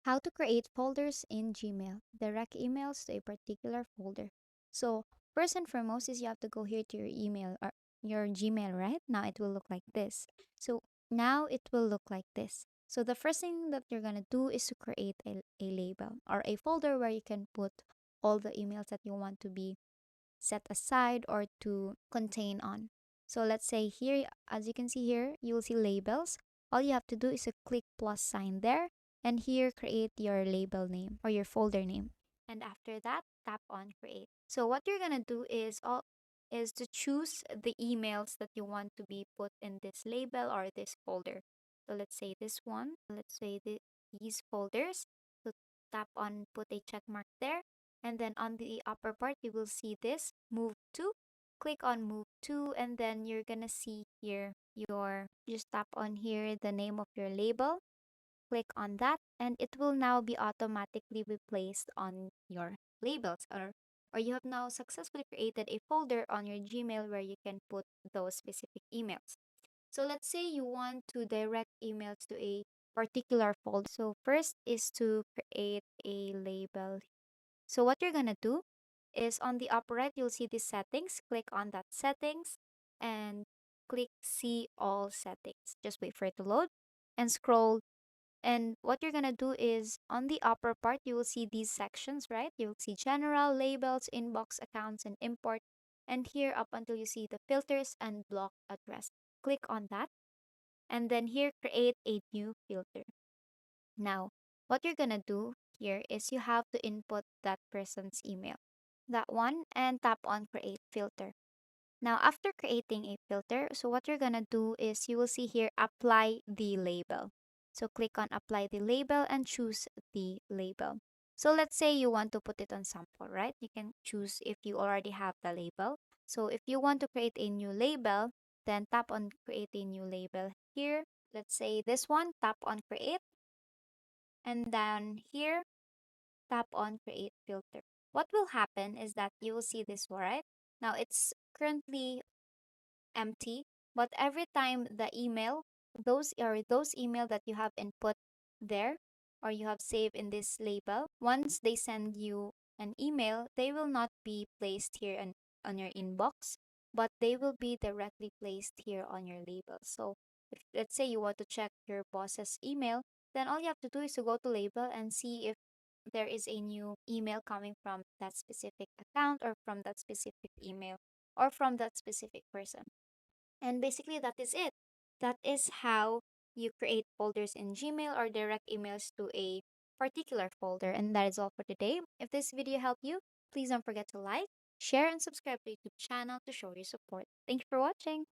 How to create folders in Gmail. Direct emails to a particular folder. So first and foremost is you have to go here to your email or your Gmail, right? Now it will look like this. So now it will look like this. So the first thing that you're gonna do is to create a label or a folder where you can put all the emails that you want to be set aside or to contain on. So let's say here, as you can see here, you will see labels. All you have to do is to click plus sign there and here create your label name or your folder name. And after that, tap on create. So what you're gonna do is to choose the emails that you want to be put in this label or this folder. So let's say this one, let's say these folders. So tap on put a check mark there and then on the upper part you will see this move to. Click on move to and then you're gonna see here your just tap on here the name of your label. Click on that and it will now be automatically replaced on your labels or you have now successfully created a folder on your Gmail where you can put those specific emails. So let's say you want to direct emails to a particular folder. So first is to create a label. So what you're gonna do is on the upper right, you'll see the settings. Click on that settings and click see all settings. Just wait for it to load and scroll. And what you're gonna do is on the upper part, you will see these sections, right? You'll see general, labels, inbox, accounts, and import. And here up until you see the filters and block address. Click on that. And then here, create a new filter. Now, what you're gonna do here is you have to input that person's email, that one, and tap on create filter. Now, after creating a filter, so what you're gonna do is you will see here apply the label. So click on apply the label and choose the label. So let's say you want to put it on sample, right? You can choose if you already have the label. So if you want to create a new label, then tap on create a new label here. Let's say this one, tap on create and then here tap on create filter. What will happen is that you will see this, right? Now it's currently empty, but every time the email, those email that you have input there or you have saved in this label, once they send you an email, they will not be placed here on your inbox, but they will be directly placed here on your label. So if let's say you want to check your boss's email, then all you have to do is to go to label and see if there is a new email coming from that specific account or from that specific email or from that specific person. And basically, that is it. That is how you create folders in Gmail or direct emails to a particular folder. And that is all for today. If this video helped you, please don't forget to like, share, and subscribe to the YouTube channel to show your support. Thank you for watching.